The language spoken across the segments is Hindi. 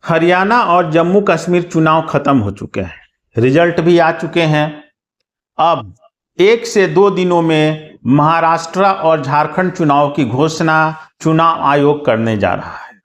हरियाणा और जम्मू कश्मीर चुनाव खत्म हो चुके हैं, रिजल्ट भी आ चुके हैं। अब 1 से 2 दिनों में महाराष्ट्र और झारखंड चुनाव की घोषणा चुनाव आयोग करने जा रहा है।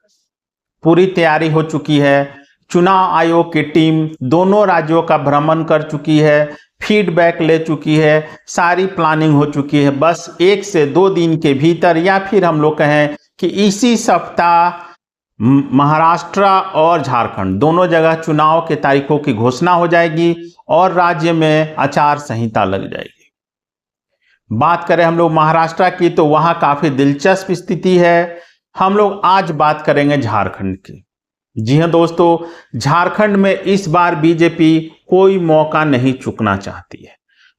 पूरी तैयारी हो चुकी है। चुनाव आयोग की टीम दोनों राज्यों का भ्रमण कर चुकी है, फीडबैक ले चुकी है, सारी प्लानिंग हो चुकी है। बस 1 से 2 दिन के भीतर या फिर हम लोग कहें कि इसी सप्ताह महाराष्ट्र और झारखंड दोनों जगह चुनाव के तारीखों की घोषणा हो जाएगी और राज्य में आचार संहिता लग जाएगी। बात करें हम लोग महाराष्ट्र की तो वहां काफी दिलचस्प स्थिति है। हम लोग आज बात करेंगे झारखंड की। जी हां दोस्तों, झारखंड में इस बार बीजेपी कोई मौका नहीं चूकना चाहती है।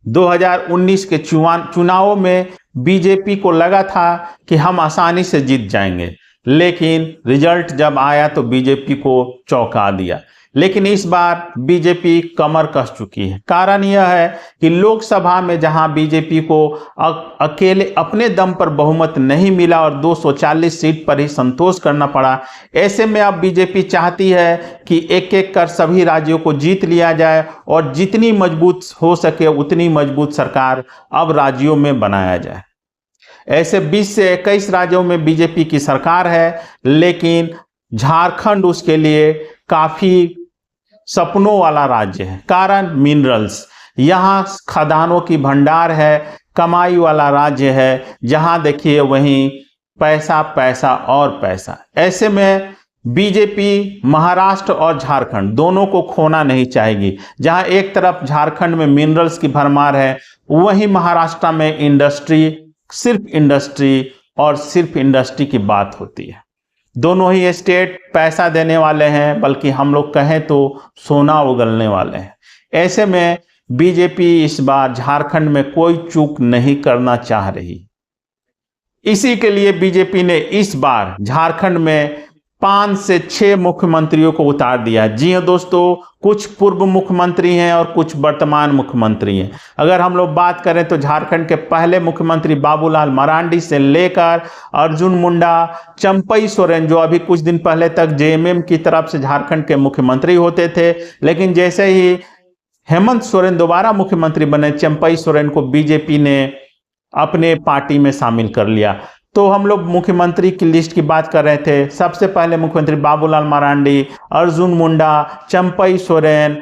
2019 के चुनावों में बीजेपी को लगा था कि हम आसानी से जीत जाएंगे, लेकिन रिजल्ट जब आया तो बीजेपी को चौंका दिया। लेकिन इस बार बीजेपी कमर कस चुकी है। कारण यह है कि लोकसभा में जहां बीजेपी को अकेले अपने दम पर बहुमत नहीं मिला और 240 सीट पर ही संतोष करना पड़ा, ऐसे में अब बीजेपी चाहती है कि एक एक कर सभी राज्यों को जीत लिया जाए और जितनी मजबूत हो सके उतनी मजबूत सरकार अब राज्यों में बनाया जाए। ऐसे 20 से 21 राज्यों में बीजेपी की सरकार है, लेकिन झारखंड उसके लिए काफी सपनों वाला राज्य है। कारण मिनरल्स, यहां खदानों की भंडार है, कमाई वाला राज्य है, जहां देखिए वहीं पैसा पैसा और पैसा। ऐसे में बीजेपी महाराष्ट्र और झारखंड दोनों को खोना नहीं चाहेगी। जहां एक तरफ झारखंड में मिनरल्स की भरमार है, वहीं महाराष्ट्र में इंडस्ट्री, सिर्फ इंडस्ट्री और सिर्फ इंडस्ट्री की बात होती है। दोनों ही स्टेट पैसा देने वाले हैं, बल्कि हम लोग कहें तो सोना उगलने वाले हैं। ऐसे में बीजेपी इस बार झारखंड में कोई चूक नहीं करना चाह रही। इसी के लिए बीजेपी ने इस बार झारखंड में 5 से 6 मुख्यमंत्रियों को उतार दिया। जी हां दोस्तों, कुछ पूर्व मुख्यमंत्री हैं और कुछ वर्तमान मुख्यमंत्री हैं। अगर हम लोग बात करें तो झारखंड के पहले मुख्यमंत्री बाबूलाल मरांडी से लेकर अर्जुन मुंडा, चंपई सोरेन, जो अभी कुछ दिन पहले तक जेएमएम की तरफ से झारखंड के मुख्यमंत्री होते थे, लेकिन जैसे ही हेमंत सोरेन दोबारा मुख्यमंत्री बने, चंपई सोरेन को बीजेपी ने अपने पार्टी में शामिल कर लिया। तो हम लोग मुख्यमंत्री की लिस्ट की बात कर रहे थे। सबसे पहले मुख्यमंत्री बाबूलाल मरांडी, अर्जुन मुंडा, चंपई सोरेन,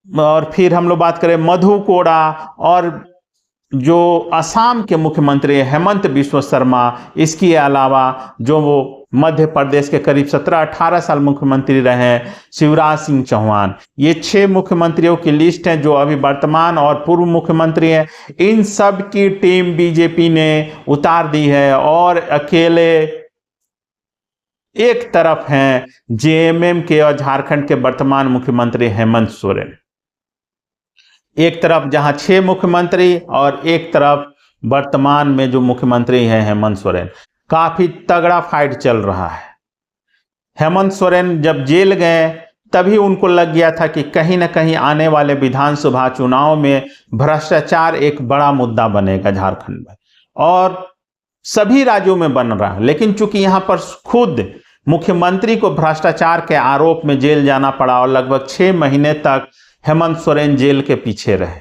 और फिर हम लोग बात करें मधु कोड़ा, और जो असम के मुख्यमंत्री हेमंत बिस्वा शर्मा, इसके अलावा जो वो मध्य प्रदेश के करीब 17-18 साल मुख्यमंत्री रहे शिवराज सिंह चौहान। ये 6 मुख्यमंत्रियों की लिस्ट है जो अभी वर्तमान और पूर्व मुख्यमंत्री हैं। इन सब की टीम बीजेपी ने उतार दी है और अकेले एक तरफ हैं जेएमएम के और झारखंड के वर्तमान मुख्यमंत्री हेमंत सोरेन। एक तरफ जहां 6 मुख्यमंत्री और एक तरफ वर्तमान में जो मुख्यमंत्री हैं हेमंत सोरेन। काफी तगड़ा फाइट चल रहा है। हेमंत सोरेन जब जेल गए तभी उनको लग गया था कि कहीं ना कहीं आने वाले विधानसभा चुनाव में भ्रष्टाचार एक बड़ा मुद्दा बनेगा झारखंड में, और सभी राज्यों में बन रहा है। लेकिन चूंकि यहां पर खुद मुख्यमंत्री को भ्रष्टाचार के आरोप में जेल जाना पड़ा और लगभग 6 महीने तक हेमंत सोरेन जेल के पीछे रहे।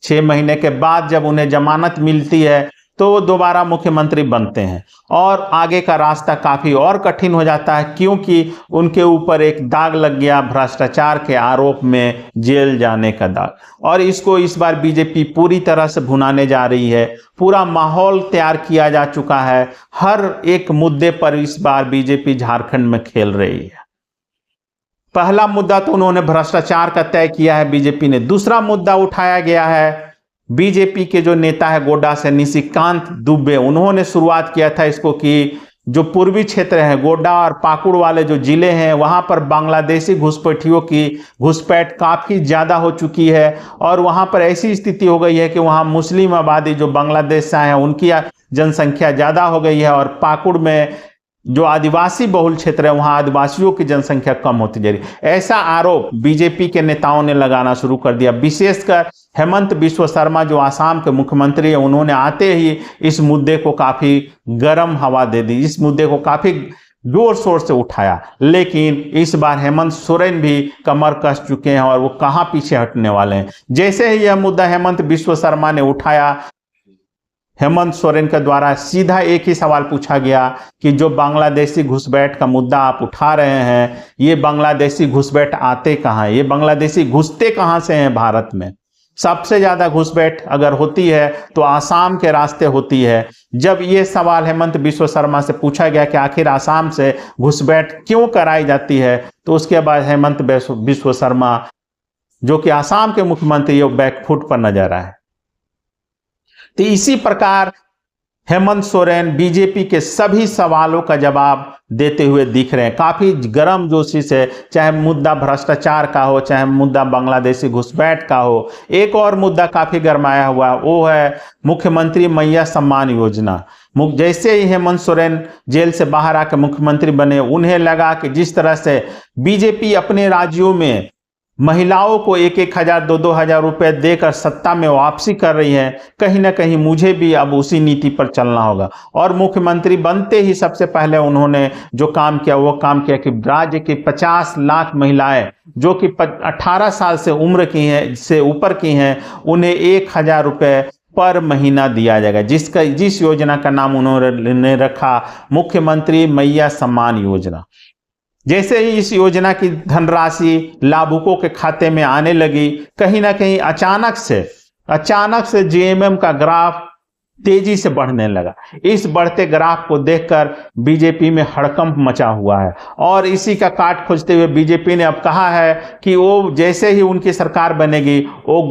6 महीने के बाद जब उन्हें जमानत मिलती है तो वो दोबारा मुख्यमंत्री बनते हैं, और आगे का रास्ता काफी और कठिन हो जाता है, क्योंकि उनके ऊपर एक दाग लग गया भ्रष्टाचार के आरोप में जेल जाने का दाग। और इसको इस बार बीजेपी पूरी तरह से भुनाने जा रही है। पूरा माहौल तैयार किया जा चुका है। हर एक मुद्दे पर इस बार बीजेपी झारखंड में खेल रही है। पहला मुद्दा तो उन्होंने भ्रष्टाचार का तय किया है बीजेपी ने। दूसरा मुद्दा उठाया गया है बीजेपी के जो नेता है गोड्डा से निशिकांत दुबे, उन्होंने शुरुआत किया था इसको कि जो पूर्वी क्षेत्र है गोड्डा और पाकुड़ वाले जो जिले हैं वहां पर बांग्लादेशी घुसपैठियों की घुसपैठ काफी ज्यादा हो चुकी है, और वहां पर ऐसी स्थिति हो गई है कि वहां मुस्लिम आबादी जो बांग्लादेश से आए हैं उनकी जनसंख्या ज्यादा हो गई है, और पाकुड़ में जो आदिवासी बहुल क्षेत्र है वहां आदिवासियों की जनसंख्या कम होती जा रही है। ऐसा आरोप बीजेपी के नेताओं ने लगाना शुरू कर दिया। विशेषकर हेमंत बिस्वा शर्मा जो आसाम के मुख्यमंत्री है, उन्होंने आते ही इस मुद्दे को काफी गर्म हवा दे दी, इस मुद्दे को काफी जोर शोर से उठाया, लेकिन इस बार हेमंत सोरेन भी कमर कस चुके हैं और वो कहां पीछे हटने वाले हैं। जैसे ही यह मुद्दा हेमंत बिश्व शर्मा ने उठाया, हेमंत सोरेन के द्वारा सीधा एक ही सवाल पूछा गया कि जो बांग्लादेशी घुसपैठ का मुद्दा आप उठा रहे हैं, ये बांग्लादेशी घुसपैठ आते कहाँ हैं, ये बांग्लादेशी घुसते कहाँ से हैं भारत में। सबसे ज्यादा घुसपैठ अगर होती है तो आसाम के रास्ते होती है। जब ये सवाल हेमंत बिश्व शर्मा से पूछा गया कि आखिर आसाम से घुसपैठ क्यों कराई जाती है, तो उसके बाद हेमंत बिश्व शर्मा जो कि आसाम के मुख्यमंत्री, वो बैकफुट पर नजर आए। तो इसी प्रकार हेमंत सोरेन बीजेपी के सभी सवालों का जवाब देते हुए दिख रहे हैं, काफी गर्म जोशी से, चाहे मुद्दा भ्रष्टाचार का हो, चाहे मुद्दा बांग्लादेशी घुसपैठ का हो। एक और मुद्दा काफी गरमाया हुआ, वो है मुख्यमंत्री मैया सम्मान योजना। जैसे ही हेमंत सोरेन जेल से बाहर आकर मुख्यमंत्री बने, उन्हें लगा कि जिस तरह से बीजेपी अपने राज्यों में महिलाओं को 1,000 2,000 रुपए देकर सत्ता में वापसी कर रही है, कहीं ना कहीं मुझे भी अब उसी नीति पर चलना होगा। और मुख्यमंत्री बनते ही सबसे पहले उन्होंने जो काम किया, वो काम किया कि राज्य की 50 लाख महिलाएं जो कि 18 साल से उम्र की हैं, से ऊपर की हैं, उन्हें 1,000 रुपए पर महीना दिया जाएगा, जिस योजना का नाम उन्होंने रखा मुख्यमंत्री मैया सम्मान योजना। जैसे ही इस योजना की धनराशि लाभुकों के खाते में आने लगी, कहीं ना कहीं अचानक से जेएमएम का ग्राफ तेजी से बढ़ने लगा। इस बढ़ते ग्राफ को देखकर बीजेपी में हड़कंप मचा हुआ है और इसी का काट खोजते हुए बीजेपी ने अब कहा है कि वो जैसे ही उनकी सरकार बनेगी, वो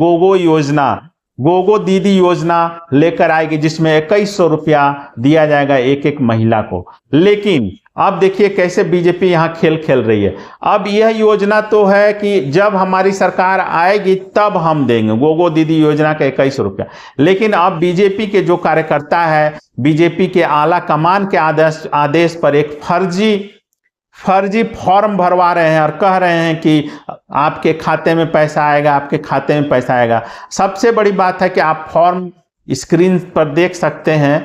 गोगो दीदी योजना लेकर आएगी, जिसमें 2,100 रुपया दिया जाएगा एक एक महिला को। लेकिन अब देखिए कैसे बीजेपी यहां खेल खेल रही है। अब यह योजना तो है कि जब हमारी सरकार आएगी तब हम देंगे गोगो दीदी योजना का 2,100 रुपया, लेकिन अब बीजेपी के जो कार्यकर्ता है, बीजेपी के आला कमान के आदेश पर एक फर्जी फॉर्म भरवा रहे हैं और कह रहे हैं कि आपके खाते में पैसा आएगा, आपके खाते में पैसा आएगा। सबसे बड़ी बात है कि आप फॉर्म स्क्रीन पर देख सकते हैं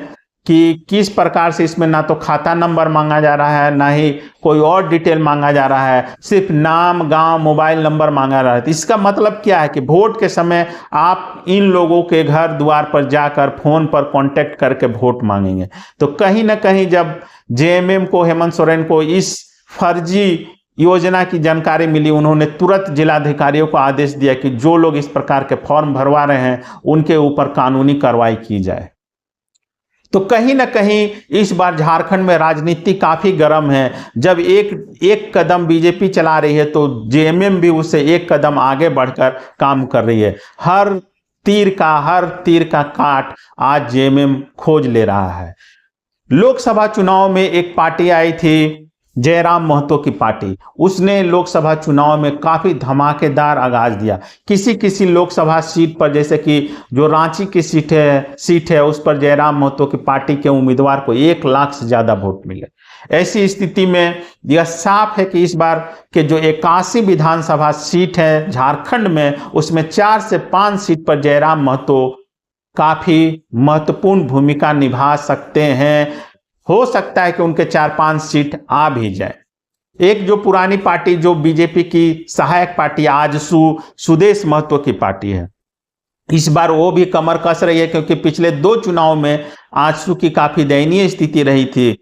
कि किस प्रकार से इसमें ना तो खाता नंबर मांगा जा रहा है, ना ही कोई और डिटेल मांगा जा रहा है, सिर्फ नाम, गांव, मोबाइल नंबर मांगा जा रहा है। इसका मतलब क्या है कि वोट के समय आप इन लोगों के घर द्वार पर जाकर फोन पर कांटेक्ट करके वोट मांगेंगे। तो कहीं ना कहीं जब जेएमएम को, हेमंत सोरेन को इस फर्जी योजना की जानकारी मिली, उन्होंने तुरंत जिलाधिकारियों को आदेश दिया कि जो लोग इस प्रकार के फॉर्म भरवा रहे हैं उनके ऊपर कानूनी कार्रवाई की जाए। तो कहीं ना कहीं इस बार झारखंड में राजनीति काफी गर्म है। जब एक कदम बीजेपी चला रही है तो जेएमएम भी उससे एक कदम आगे बढ़कर काम कर रही है। हर तीर का काट आज जेएमएम खोज ले रहा है। लोकसभा चुनाव में एक पार्टी आई थी, जयराम महतो की पार्टी, उसने लोकसभा चुनाव में काफी धमाकेदार आगाज दिया। किसी लोकसभा सीट पर, जैसे कि जो रांची की सीट है उस पर जयराम महतो की पार्टी के उम्मीदवार को 1 लाख से ज्यादा वोट मिले। ऐसी स्थिति में यह साफ है कि इस बार के जो 81 विधानसभा सीट है झारखंड में, उसमें 4 से 5 सीट पर जयराम महतो काफी महत्वपूर्ण भूमिका निभा सकते हैं। हो सकता है कि उनके 4-5 सीट आ भी जाए। एक जो पुरानी पार्टी, जो बीजेपी की सहायक पार्टी आजसू, सुदेश महतो की पार्टी है, इस बार वो भी कमर कस रही है, क्योंकि पिछले 2 चुनाव में आजसू की काफी दयनीय स्थिति रही थी।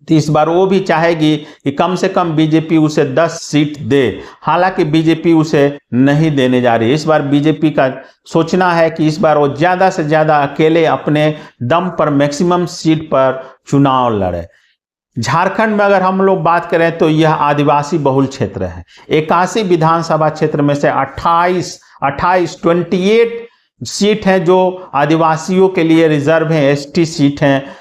तो इस बार वो भी चाहेगी कि कम से कम बीजेपी उसे 10 सीट दे। हालांकि बीजेपी उसे नहीं देने जा रही है। इस बार बीजेपी का सोचना है कि इस बार वो ज्यादा से ज्यादा अकेले अपने दम पर मैक्सिमम सीट पर चुनाव लड़े। झारखंड में अगर हम लोग बात करें तो यह आदिवासी बहुल क्षेत्र है। 81 विधानसभा क्षेत्र में से 28 सीट हैं जो आदिवासियों के लिए रिजर्व हैं, एसटी सीट हैं।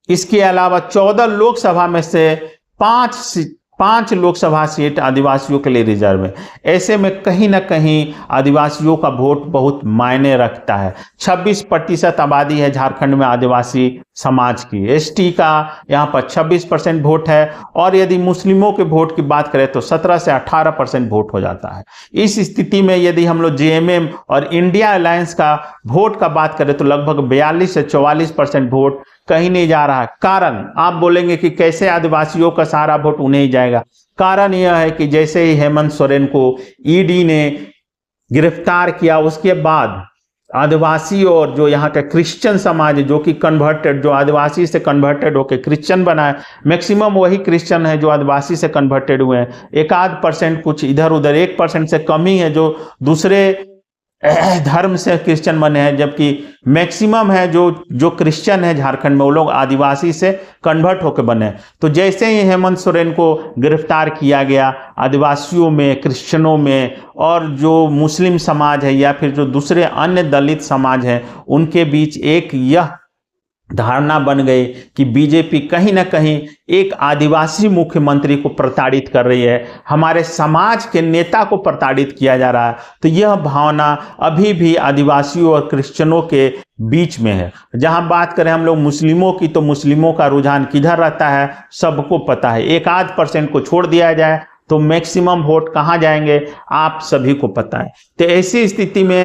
इसके अलावा 14 लोकसभा में से 5 लोकसभा सीट आदिवासियों के लिए रिजर्व है। ऐसे में कहीं ना कहीं आदिवासियों का वोट बहुत मायने रखता है। 26% आबादी है झारखंड में आदिवासी समाज की। एसटी का यहाँ पर 26% वोट है, और यदि मुस्लिमों के वोट की बात करें तो 17 से 18% वोट हो जाता है। इस स्थिति में यदि हम लोग जेएमएम और इंडिया अलायंस का वोट का बात करें तो लगभग 42 से 44% वोट कहीं नहीं जा रहा है। कारण आप बोलेंगे कि कैसे आदिवासियों का सारा वोट उन्हें ही जाएगा। कारण यह है कि जैसे ही हेमंत सोरेन को ईडी ने गिरफ्तार किया, उसके बाद आदिवासी और जो यहाँ का क्रिश्चियन समाज है, जो कि कन्वर्टेड, जो आदिवासी से कन्वर्टेड होकर क्रिश्चियन बना है, मैक्सिमम वही क्रिश्चियन है जो आदिवासी से कन्वर्टेड हुए हैं। एक आध परसेंट कुछ इधर उधर 1% से कम ही है जो दूसरे धर्म से क्रिश्चियन बने हैं, जबकि मैक्सिमम है जो क्रिश्चियन है झारखंड में, वो लोग आदिवासी से कन्वर्ट होकर बने हैं। तो जैसे ही हेमंत सोरेन को गिरफ्तार किया गया, आदिवासियों में, क्रिश्चियनों में और जो मुस्लिम समाज है या फिर जो दूसरे अन्य दलित समाज हैं, उनके बीच एक यह धारणा बन गई कि बीजेपी कहीं ना कहीं एक आदिवासी मुख्यमंत्री को प्रताड़ित कर रही है, हमारे समाज के नेता को प्रताड़ित किया जा रहा है। तो यह भावना अभी भी आदिवासियों और क्रिश्चियनों के बीच में है। जहां बात करें हम लोग मुस्लिमों की, तो मुस्लिमों का रुझान किधर रहता है सबको पता है। 1-8% को छोड़ दिया जाए तो मैक्सिमम वोट कहां जाएंगे आप सभी को पता है। तो ऐसी स्थिति में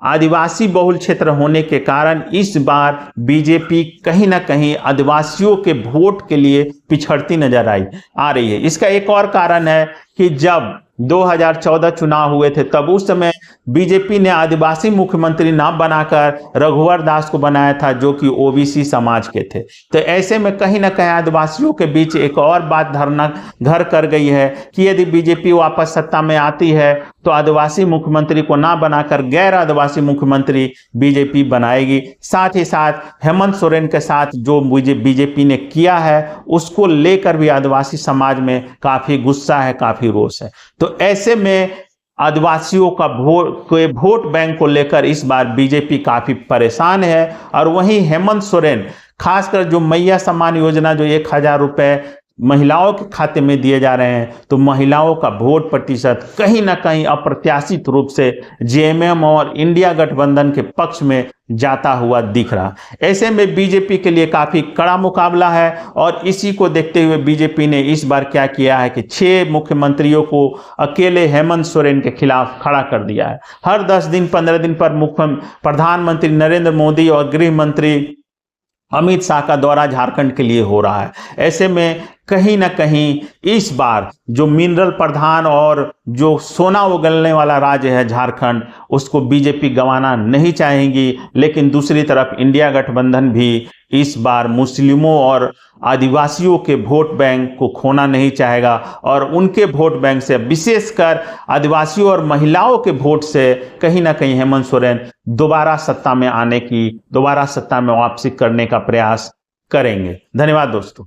आदिवासी बहुल क्षेत्र होने के कारण इस बार बीजेपी कहीं ना कहीं आदिवासियों के वोट के लिए पिछड़ती नजर आ रही है। इसका एक और कारण है कि जब 2014 चुनाव हुए थे, तब उस समय बीजेपी ने आदिवासी मुख्यमंत्री ना बनाकर रघुवर दास को बनाया था, जो कि ओबीसी समाज के थे। तो ऐसे में कहीं ना कहीं आदिवासियों के बीच एक और बात धारणा घर कर गई है कि यदि बीजेपी वापस सत्ता में आती है तो आदिवासी मुख्यमंत्री को ना बनाकर गैर आदिवासी मुख्यमंत्री बीजेपी बनाएगी। साथ ही साथ हेमंत सोरेन के साथ जो बीजेपी ने किया है, उसको लेकर भी आदिवासी समाज में काफी गुस्सा है, काफी रोष है। तो ऐसे में आदिवासियों का वोट बैंक को लेकर इस बार बीजेपी काफी परेशान है। और वहीं हेमंत सोरेन, खासकर जो मैया सम्मान योजना, जो 1000 रुपए महिलाओं के खाते में दिए जा रहे हैं, तो महिलाओं का वोट प्रतिशत कहीं ना कहीं अप्रत्याशित रूप से जेएमएम और इंडिया गठबंधन के पक्ष में जाता हुआ दिख रहा। ऐसे में बीजेपी के लिए काफी कड़ा मुकाबला है। और इसी को देखते हुए बीजेपी ने इस बार क्या किया है कि 6 मुख्यमंत्रियों को अकेले हेमंत सोरेन के खिलाफ खड़ा कर दिया है। हर 10 दिन 15 दिन पर प्रधानमंत्री नरेंद्र मोदी और गृह मंत्री अमित शाह का दौरा झारखंड के लिए हो रहा है। ऐसे में कहीं ना कहीं इस बार जो मिनरल प्रधान और जो सोना उगलने वाला राज्य है झारखंड, उसको बीजेपी गंवाना नहीं चाहेगी। लेकिन दूसरी तरफ इंडिया गठबंधन भी इस बार मुस्लिमों और आदिवासियों के वोट बैंक को खोना नहीं चाहेगा और उनके वोट बैंक से, विशेषकर आदिवासियों और महिलाओं के वोट से कहीं ना कहीं हेमंत सोरेन दोबारा सत्ता में वापसी करने का प्रयास करेंगे। धन्यवाद दोस्तों।